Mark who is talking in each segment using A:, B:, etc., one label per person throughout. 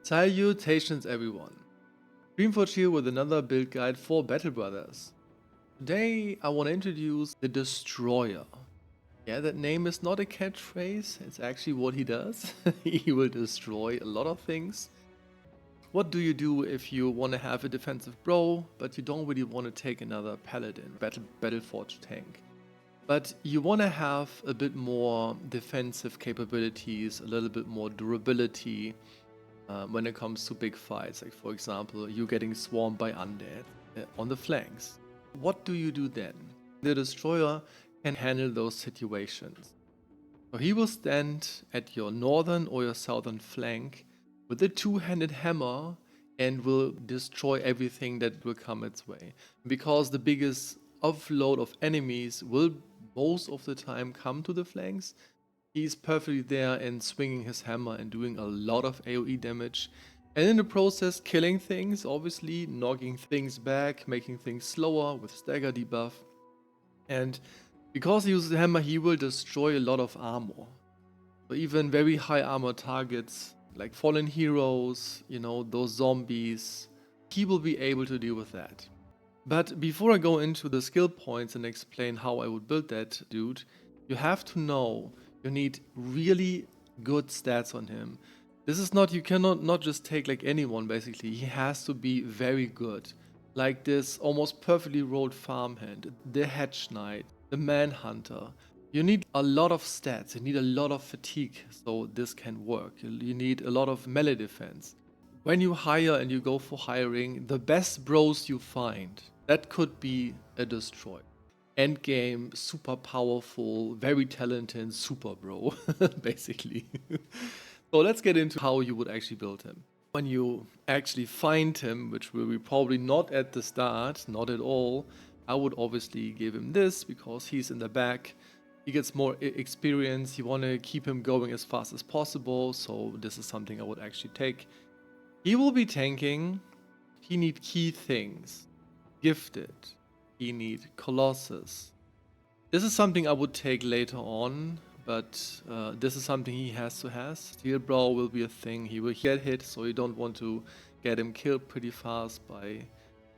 A: Salutations everyone, Dreamforge here with another build guide for Battle Brothers. Today I want to introduce the Destroyer. Yeah, that name is not a catchphrase, it's actually what he does. He will destroy a lot of things. What do you do if you want to have a defensive bro, but you don't really want to take another paladin, Battleforge tank? But you want to have a bit more defensive capabilities, a little bit more durability, when it comes to big fights, like for example, you getting swarmed by undead on the flanks. What do you do then? The Destroyer can handle those situations. So he will stand at your northern or your southern flank with a two-handed hammer and will destroy everything that will come its way. Because the biggest offload of enemies will most of the time come to the flanks, he's perfectly there and swinging his hammer and doing a lot of AoE damage. And in the process, killing things, obviously, knocking things back, making things slower with stagger debuff. And because he uses the hammer, he will destroy a lot of armor. So even very high armor targets, like fallen heroes, those zombies, he will be able to deal with that. But before I go into the skill points and explain how I would build that dude, you have to know you need really good stats on him. This is not, you cannot not just take like anyone basically. He has to be very good. Like this almost perfectly rolled farmhand, the hedge knight, the manhunter. You need a lot of stats, you need a lot of fatigue so this can work. You need a lot of melee defense. When you hire and you go for hiring, the best bros you find, that could be a destroyer. Endgame, super powerful, very talented, super bro, basically. So let's get into how you would actually build him. When you actually find him, which will be probably not at the start, not at all, I would obviously give him this because he's in the back. He gets more experience, you want to keep him going as fast as possible, so this is something I would actually take. He will be tanking, he need key things, gifted. He need Colossus. This is something I would take later on, but this is something he has to have. Steel Brow will be a thing. He will get hit, so you don't want to get him killed pretty fast by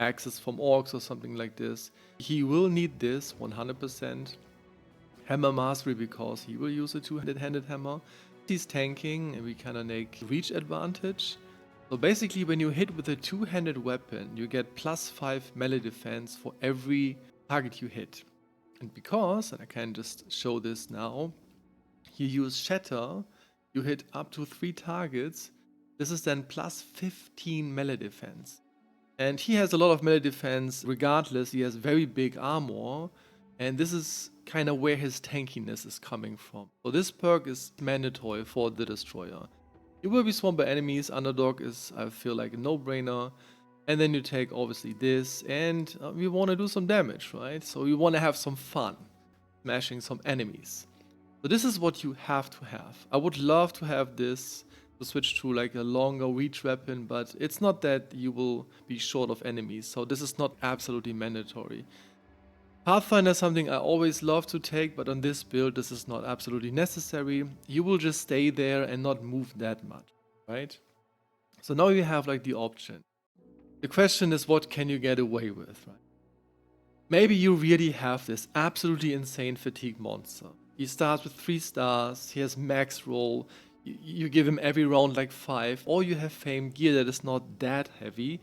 A: axes from orcs or something like this. He will need this 100%. Hammer Mastery because he will use a two-handed hammer. He's tanking and we kind of make reach advantage. So basically when you hit with a two-handed weapon, you get +5 melee defense for every target you hit. And because, and I can just show this now, you use shatter, you hit up to 3 targets, this is then +15 melee defense. And he has a lot of melee defense regardless, he has very big armor, and this is kind of where his tankiness is coming from. So this perk is mandatory for the Destroyer. You will be swarmed by enemies, underdog is, I feel like, a no-brainer. And then you take, obviously, this, and we want to do some damage, right? So we want to have some fun, smashing some enemies. So this is what you have to have. I would love to have this, to switch to like a longer reach weapon, but it's not that you will be short of enemies, so this is not absolutely mandatory. Pathfinder is something I always love to take, but on this build this is not absolutely necessary. You will just stay there and not move that much, right? So now you have like the option. The question is, what can you get away with, right? Maybe you really have this absolutely insane fatigue monster. He starts with 3 stars, he has max roll, you give him every round like 5, or you have fame gear that is not that heavy.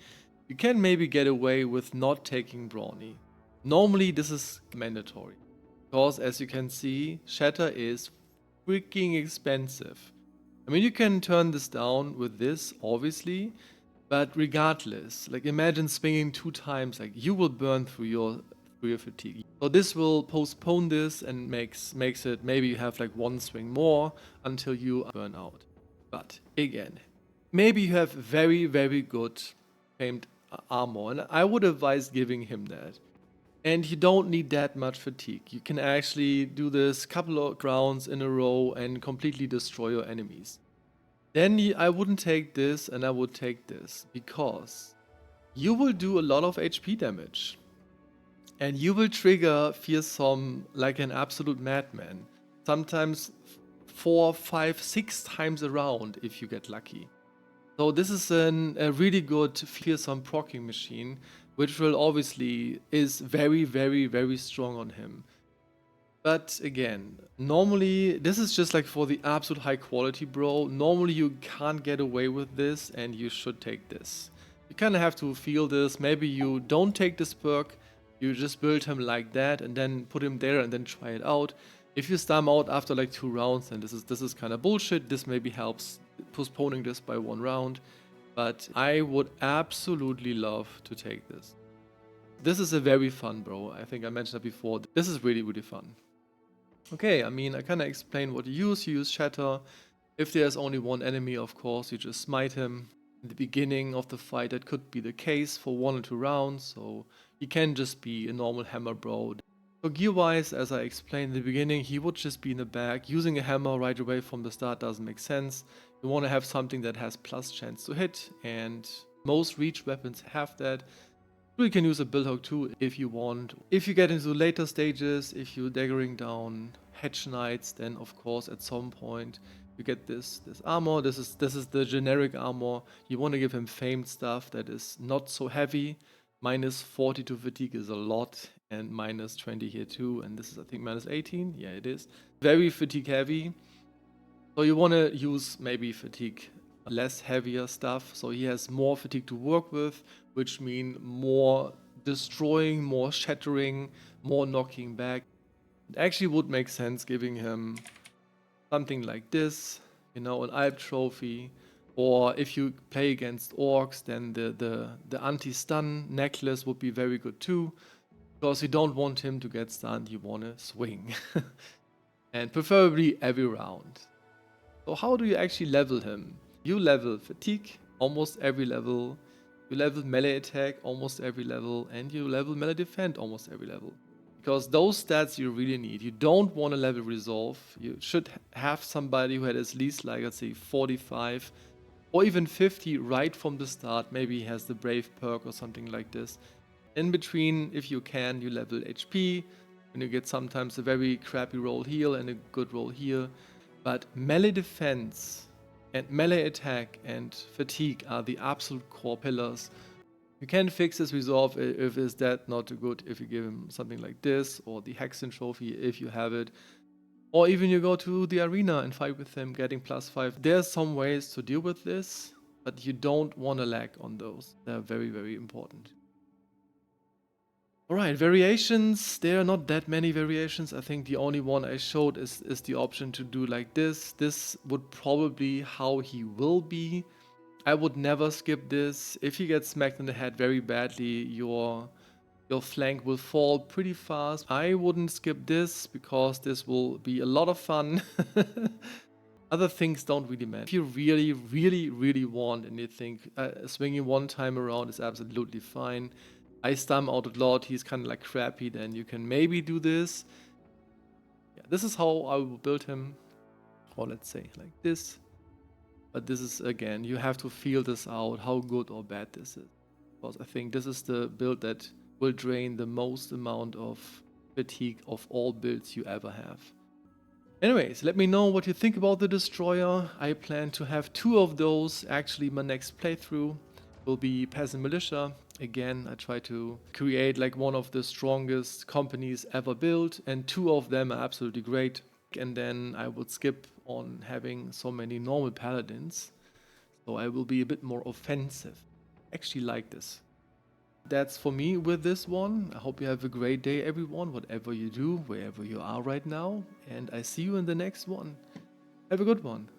A: You can maybe get away with not taking Brawny. Normally this is mandatory, because as you can see, shatter is freaking expensive. I mean, you can turn this down with this, obviously, but regardless, like imagine swinging 2 times, like you will burn through your fatigue. So this will postpone this and makes it, maybe you have like 1 swing more until you burn out. But again, maybe you have very, very good famed armor, and I would advise giving him that. And you don't need that much fatigue. You can actually do this couple of rounds in a row and completely destroy your enemies. Then I wouldn't take this and I would take this, because you will do a lot of HP damage. And you will trigger fearsome like an absolute madman. Sometimes 4, 5, 6 times around if you get lucky. So this is a really good fearsome proccing machine, which will obviously is very, very, very strong on him. But again, normally this is just like for the absolute high quality, bro. Normally you can't get away with this, and you should take this. You kind of have to feel this. Maybe you don't take this perk, you just build him like that and then put him there and then try it out. If you stam out after like 2 rounds, then this is kind of bullshit. This maybe helps postponing this by 1 round, but I would absolutely love to take this. This is a very fun, bro. I think I mentioned that before. This is really, really fun. Okay, I mean, I kind of explained what you use. You use shatter. If there's only one enemy, of course, you just smite him. In the beginning of the fight, that could be the case for 1 or 2 rounds, so he can just be a normal hammer bro. So gear-wise, as I explained in the beginning, he would just be in the back. Using a hammer right away from the start doesn't make sense. You want to have something that has plus chance to hit, and most reach weapons have that. You can use a Billhook too if you want. If you get into later stages, if you're daggering down Hedge Knights, then of course at some point you get this armor. This is the generic armor. You want to give him famed stuff that is not so heavy. Minus 40 to fatigue is a lot, and minus 20 here too. And this is I think minus 18. Yeah, it is. Very fatigue heavy. So you want to use maybe fatigue less heavier stuff, so he has more fatigue to work with, which mean more destroying, more shattering, more knocking back. It actually would make sense giving him something like this, you know, an Alp trophy, or if you play against orcs, then the anti-stun necklace would be very good too, because you don't want him to get stunned, you want to swing. And preferably every round. So how do you actually level him? You level fatigue almost every level, you level melee attack almost every level, and you level melee defend almost every level. Because those stats you really need. You don't want to level resolve. You should have somebody who had at least like, let's say 45 or even 50 right from the start. Maybe he has the brave perk or something like this. In between, if you can, you level HP, and you get sometimes a very crappy roll heal and a good roll here. But melee defense and melee attack and fatigue are the absolute core pillars. You can fix this resolve if is that not good, if you give him something like this, or the Hexen trophy if you have it. Or even you go to the arena and fight with him, getting +5. There's some ways to deal with this, but you don't want to lag on those. They're very, very important. Alright, variations. There are not that many variations. I think the only one I showed is the option to do like this. This would probably how he will be. I would never skip this. If you get smacked in the head very badly, your flank will fall pretty fast. I wouldn't skip this because this will be a lot of fun. Other things don't really matter. If you really, really, really want and you think swinging 1 time around is absolutely fine. I stam out a lot, he's kind of like crappy, then you can maybe do this. Yeah, this is how I will build him. Or let's say like this. But this is, again, you have to feel this out, how good or bad this is. Because I think this is the build that will drain the most amount of fatigue of all builds you ever have. Anyways, let me know what you think about the Destroyer. I plan to have 2 of those. Actually, my next playthrough will be Peasant Militia. Again, I try to create like one of the strongest companies ever built, and 2 of them are absolutely great. And then I would skip on having so many normal paladins, so I will be a bit more offensive. Actually like this. That's for me with this one. I hope you have a great day, everyone, whatever you do, wherever you are right now, and I see you in the next one. Have a good one.